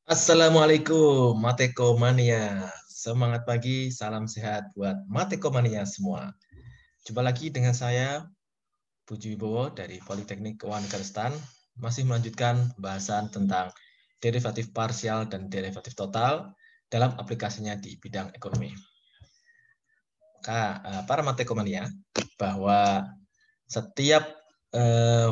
Assalamualaikum Mateko Mania. Semangat pagi, salam sehat buat Mateko Mania semua. Jumpa lagi dengan saya Puji Wibowo dari Politeknik Keuangan Negara masih melanjutkan pembahasan tentang derivatif parsial dan derivatif total dalam aplikasinya di bidang ekonomi. Para Mateko Mania, bahwa setiap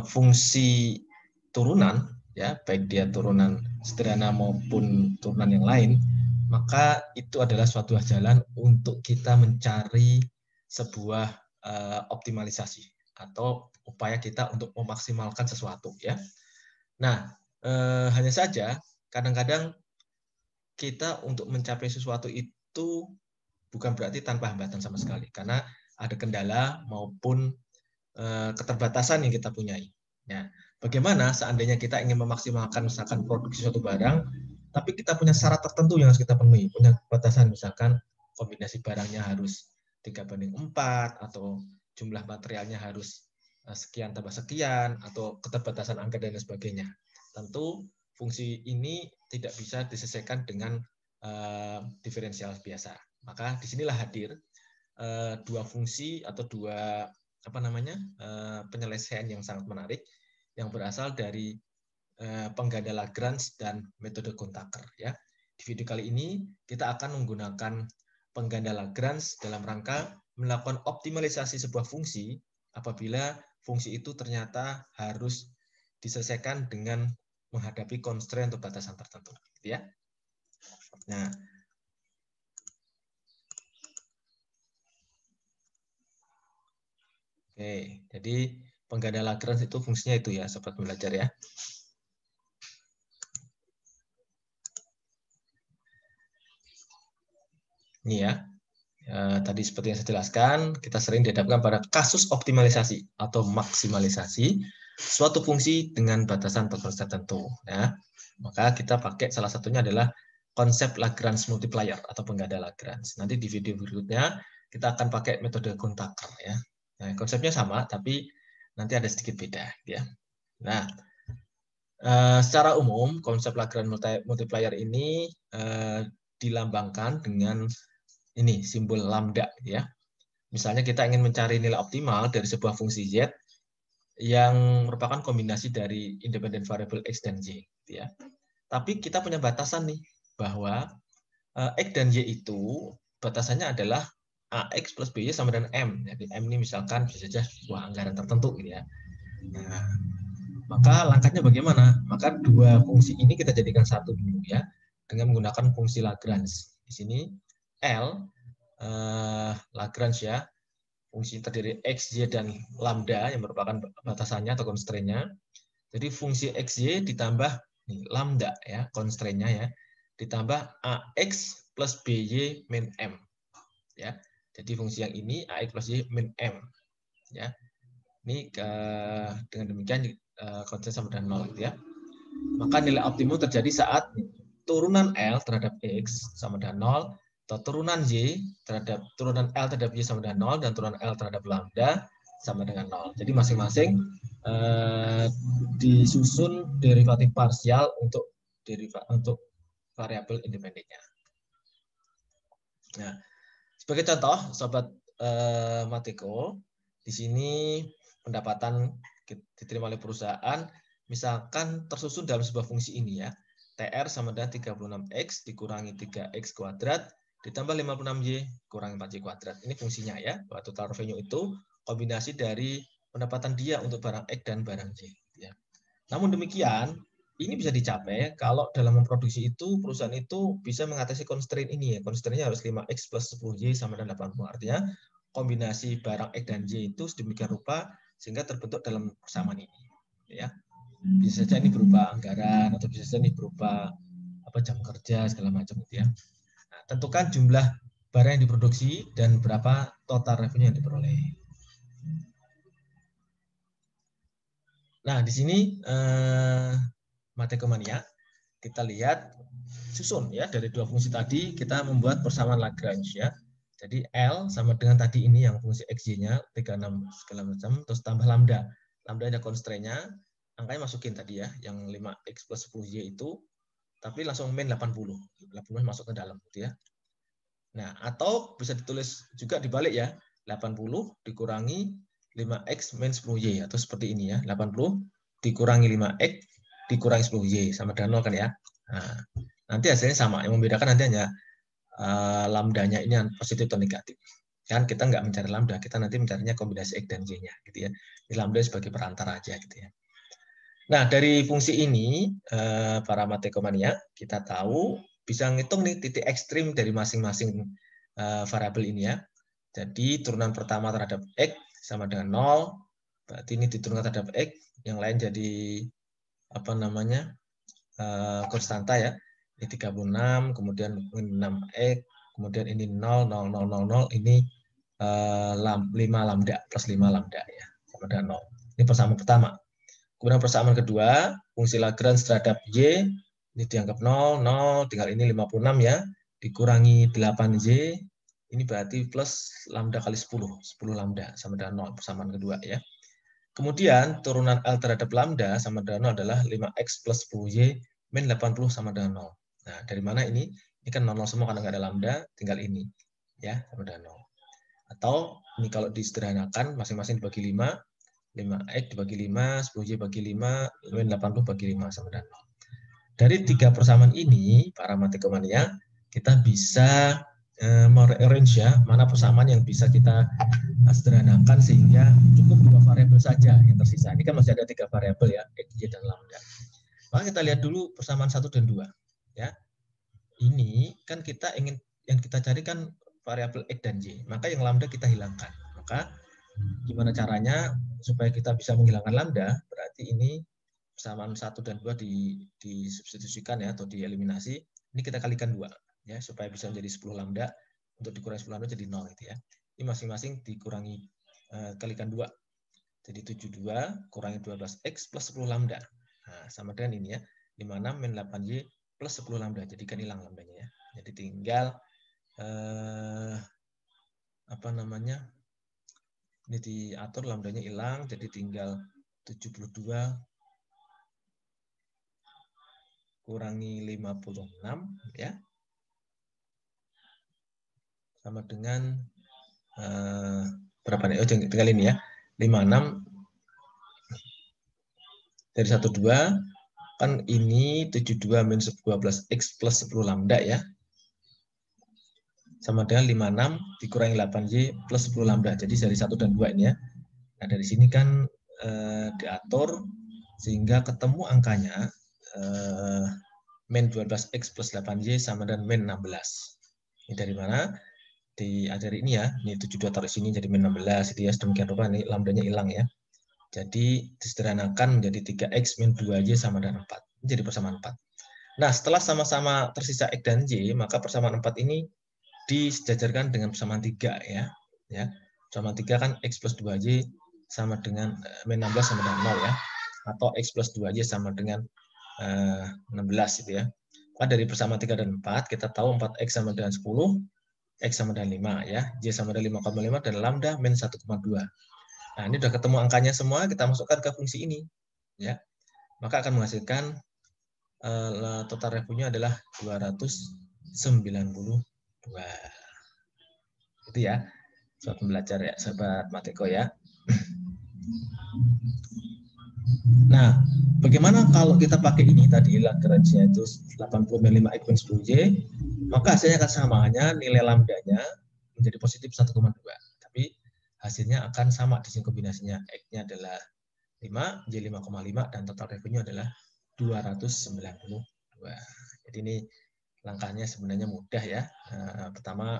fungsi turunan, ya baik dia turunan sederhana maupun turunan yang lain, maka itu adalah suatu jalan untuk kita mencari sebuah optimalisasi atau upaya kita untuk memaksimalkan sesuatu, ya. Nah, hanya saja kadang-kadang kita untuk mencapai sesuatu itu bukan berarti tanpa hambatan sama sekali, karena ada kendala maupun keterbatasan yang kita punyai. Ya, bagaimana seandainya kita ingin memaksimalkan misalkan produksi suatu barang, tapi kita punya syarat tertentu yang harus kita penuhi, punya batasan misalkan kombinasi barangnya harus 3:4 atau jumlah materialnya harus sekian tambah sekian atau keterbatasan angka dan sebagainya. Tentu fungsi ini tidak bisa diselesaikan dengan diferensial biasa. Maka disinilah hadir dua fungsi atau dua penyelesaian yang sangat menarik yang berasal dari pengganda Lagrange dan metode Coon-Tucker, ya. Di video kali ini kita akan menggunakan pengganda Lagrange dalam rangka melakukan optimalisasi sebuah fungsi apabila fungsi itu ternyata harus diselesaikan dengan menghadapi constraint atau batasan tertentu, ya. Nah, oke, jadi pengganda Lagrange itu fungsinya itu ya, sobat belajar ya. Ini ya, tadi seperti yang saya jelaskan, kita sering dihadapkan pada kasus optimalisasi atau maksimalisasi suatu fungsi dengan batasan toleransi tertentu. Ya. Maka kita pakai salah satunya adalah konsep Lagrange multiplier atau pengganda Lagrange. Nanti di video berikutnya kita akan pakai metode Coon-Tucker. Ya. Nah, konsepnya sama, tapi nanti ada sedikit beda. Ya. Nah, secara umum konsep Lagrange multiplier ini dilambangkan dengan ini simbol lambda, ya. Misalnya kita ingin mencari nilai optimal dari sebuah fungsi z yang merupakan kombinasi dari independen variabel x dan y, ya. Tapi kita punya batasan nih bahwa x dan y itu batasannya adalah ax plus by sama dengan m. Jadi m ini misalkan bisa saja sebuah anggaran tertentu, gitu ya. Nah, maka langkahnya bagaimana? Maka dua fungsi ini kita jadikan satu dulu, ya, dengan menggunakan fungsi Lagrange. Di sini L Lagrange, ya, fungsi terdiri x, y, dan lambda yang merupakan batasannya atau constraint-nya. Jadi fungsi x, y ditambah lambda, ya, constraint-nya, ya, ditambah ax plus by min m, ya. Jadi fungsi yang ini ax plus y min m, ya. Ini dengan demikian constraint sama dengan 0, ya. Maka nilai optimum terjadi saat turunan L terhadap X sama dengan 0, atau turunan Y terhadap turunan L terhadap Y sama dengan 0, dan turunan L terhadap lambda sama dengan 0. Jadi masing-masing disusun derivatif parsial untuk variabel independennya. Nah, sebagai contoh, sobat Mateko, di sini pendapatan diterima oleh perusahaan misalkan tersusun dalam sebuah fungsi ini, ya. TR sama dengan 36X dikurangi 3X kuadrat ditambah 56Y kurangi 4Y kuadrat. Ini fungsinya, ya. Bahwa total revenue itu kombinasi dari pendapatan dia untuk barang X dan barang Y, ya. Namun demikian, ini bisa dicapai kalau dalam memproduksi itu perusahaan itu bisa mengatasi constraint ini, ya. Constraint-nya harus 5X plus 10Y sama dengan 80. Artinya kombinasi barang X dan Y itu sedemikian rupa sehingga terbentuk dalam persamaan ini, ya. Bisa saja ini berupa anggaran atau bisa saja ini berupa jam kerja segala macam, gitu ya. Nah, tentukan jumlah barang yang diproduksi dan berapa total revenue yang diperoleh. Nah, di sini Mateko Mania, kita lihat susun, ya, dari dua fungsi tadi kita membuat persamaan Lagrange, ya. Jadi L sama dengan tadi ini yang fungsi XY-nya 36 segala macam, terus tambah lambda. Lambda ada constraint-nya, angkanya masukin tadi, ya, yang 5X plus 10Y itu tapi langsung min 80. 80 masuk ke dalam gitu ya. Nah, atau bisa ditulis juga dibalik ya. 80 dikurangi 5x min 10y atau seperti ini ya. 80 dikurangi 5x dikurangi 10y sama dengan 0 kan ya. Nah, nanti hasilnya sama. Yang membedakan nanti hanya lambdanya ini positif atau negatif. Kan kita nggak mencari lambda, kita nanti mencarinya kombinasi x dan y-nya gitu ya. Di lambda sebagai perantara aja gitu ya. Nah, dari fungsi ini para matekomania kita tahu bisa ngitung nih titik ekstrim dari masing-masing variabel ini ya. Jadi turunan pertama terhadap x sama dengan 0, berarti ini diturunkan terhadap x, yang lain jadi apa namanya konstanta ya. Ini 36, kemudian 6x, kemudian ini 0, 0, 0, 0, 0, ini 5 lambda, plus 5 lambda ya, sama dengan 0. Ini persamaan pertama. Kemudian persamaan kedua, fungsi Lagrange terhadap y, ini dianggap 0, 0, tinggal ini 56 ya, dikurangi 8y, ini berarti plus lambda kali 10, 10 lambda, sama dengan 0, persamaan kedua ya. Kemudian turunan L terhadap lambda sama dengan 0 adalah 5x plus 10y min 80 sama dengan 0. Nah, dari mana ini? Ini kan 0, 0 semua karena nggak ada lambda, tinggal ini. Ya, sama dengan 0. Atau ini kalau disederhanakan, masing-masing dibagi 5, 5x dibagi 5, 10y bagi 5, min 80 bagi 5 sama dengan 0. Dari tiga persamaan ini, para matekomania, kita bisa merearrange ya, mana persamaan yang bisa kita sederhanakan sehingga cukup dua variabel saja yang tersisa. Ini kan masih ada tiga variabel ya, x, y, dan lambda. Maka kita lihat dulu persamaan 1 dan 2. Ya. Ini kan kita ingin, yang kita cari kan variabel x dan y. Maka yang lambda kita hilangkan. Maka gimana caranya supaya kita bisa menghilangkan lambda? Berarti ini persamaan 1 dan 2 disubstitusikan ya, atau dieliminasi. Ini kita kalikan 2 ya, supaya bisa menjadi 10 lambda. Untuk dikurangi 10 lambda jadi 0 gitu ya. Ini masing-masing dikurangi kalikan 2. Jadi 72 kurangi 12x plus 10 lambda. Nah, sama dengan ini ya, 56 min 8y plus 10 lambda. Jadi kan hilang lambdanya ya. Jadi tinggal apa namanya? Ini diatur lambdanya hilang, jadi tinggal 72 kurangi 56 ya. Sama dengan berapa nih? Oh, tinggal ini ya. 56 dari 12 kan ini 72 min 12x plus 10 lambda ya. Sama dengan 56 dikurangi 8y plus 10 lambda. Jadi dari 1 dan 2 ini ya. Nah, dari sini kan diatur sehingga ketemu angkanya min 12x plus 8y sama dengan min 16. Ini dari mana? Dari ini ya. Ini 72 taruh sini jadi min 16 itu ya. Sedemikian rupa ini lambdanya hilang ya. Jadi disederhanakan menjadi 3x min 2y sama dengan 4. Ini jadi persamaan 4. Nah, setelah sama-sama tersisa x dan y, maka persamaan 4 ini disejajarkan dengan persamaan 3 ya. Persamaan 3 kan x plus 2y sama dengan min 16 sama dengan 0 ya. Atau x plus 2y sama dengan 16 gitu ya. Maka dari persamaan 3 dan 4 kita tahu 4x sama dengan 10, x sama dengan 5 ya, y sama dengan 5,5 dan lambda min 1,2. Nah, ini sudah ketemu angkanya semua, kita masukkan ke fungsi ini. Ya. Maka akan menghasilkan total revenue adalah 292. Itu ya, sobat pembelajar ya, sobat Mateko ya. Nah, bagaimana kalau kita pakai ini tadi, Lagrange-nya itu 80 min 5x min 10y, maka hasilnya akan sama, hanya nilai lambdanya menjadi positif 1,2. Tapi hasilnya akan sama di sini kombinasinya. X-nya adalah 5, Y 5,5 dan total revenue adalah 292. Jadi ini langkahnya sebenarnya mudah ya. Pertama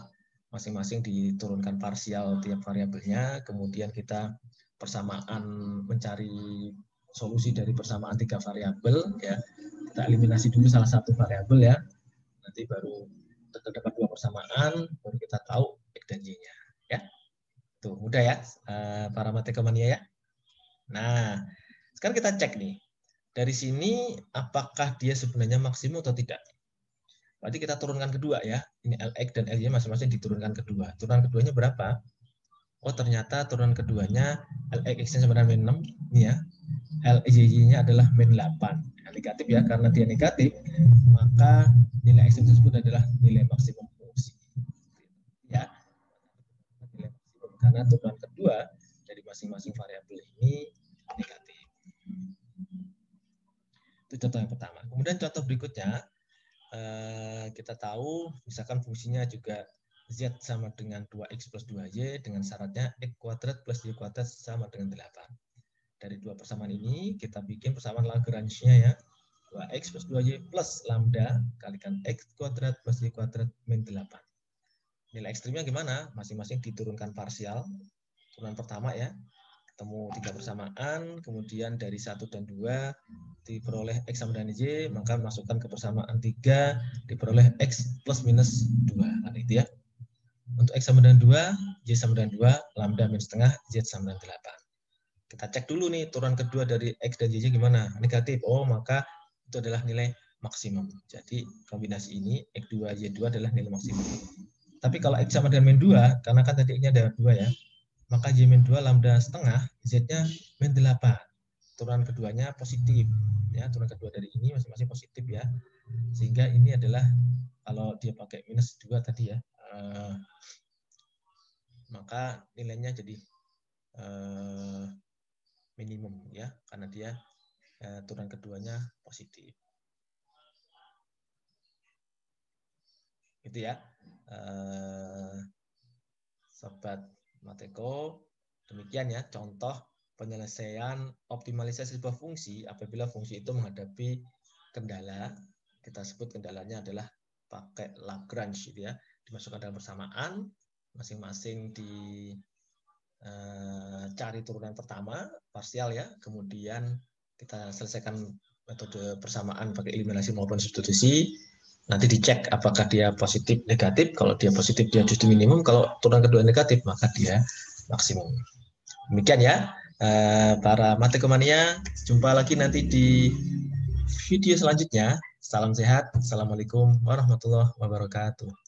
masing-masing diturunkan parsial tiap variabelnya, kemudian kita persamaan mencari solusi dari persamaan 3 variabel ya. Kita eliminasi dulu salah satu variabel ya. Nanti baru terdapat 2 persamaan, baru kita tahu X dan Y-nya ya. Tuh, mudah ya, para matekomania ya. Nah, sekarang kita cek nih. Dari sini, apakah dia sebenarnya maksimum atau tidak? Berarti kita turunkan kedua ya. Ini Lx dan Ly masing-masing diturunkan kedua. Turunan keduanya berapa? Oh, ternyata turunan keduanya Lx-nya sama dengan min 6. Ini ya. LJJ-nya adalah min 8. Negatif ya, karena dia negatif, maka nilai ekstrim tersebut adalah nilai maksimum fungsi. Ya, nilai maksimum karena turunan kedua dari masing-masing variabel ini negatif. Itu contoh yang pertama. Kemudian contoh berikutnya, kita tahu misalkan fungsinya juga Z sama dengan 2X plus 2Y dengan syaratnya X kuadrat plus Y kuadrat sama dengan 8. Dari dua persamaan ini kita bikin persamaan Lagrange-nya ya. 2X plus 2Y plus lambda kalikan X kuadrat plus Y kuadrat min 8. Nilai ekstrimnya gimana? Masing-masing diturunkan parsial. Turunan pertama ya. Ketemu 3 persamaan, kemudian dari 1 dan 2 diperoleh X sama dengan Y, maka masukkan ke persamaan 3, diperoleh X plus minus 2. Nah, itu ya. Untuk X sama dengan 2, Y sama dengan 2, lambda min setengah, Z sama dengan 8. Kita cek dulu nih, turunan kedua dari X dan Y gimana? Negatif. Oh, maka itu adalah nilai maksimum. Jadi, kombinasi ini, X2, Y2 adalah nilai maksimum. Tapi kalau X sama dengan min 2, karena kan tadi X-nya ada 2 ya, maka Y min 2 lambda setengah, Z-nya min 8. Turunan keduanya positif. Ya, turunan kedua dari ini masing-masing positif ya. Sehingga ini adalah, kalau dia pakai minus 2 tadi ya, maka nilainya jadi minimum ya, karena dia turunan keduanya positif. Itu ya. Sobat Mateko, demikian ya contoh penyelesaian optimalisasi sebuah fungsi apabila fungsi itu menghadapi kendala. Kita sebut kendalanya adalah pakai Lagrange gitu ya. Dimasukkan dalam persamaan, masing-masing dicari turunan pertama, parsial ya. Kemudian kita selesaikan metode persamaan pakai eliminasi maupun substitusi. Nanti dicek apakah dia positif negatif. Kalau dia positif dia justru minimum, kalau turunan kedua negatif maka dia maksimum. Demikian ya para matekomania, jumpa lagi nanti di video selanjutnya. Salam sehat, assalamualaikum warahmatullahi wabarakatuh.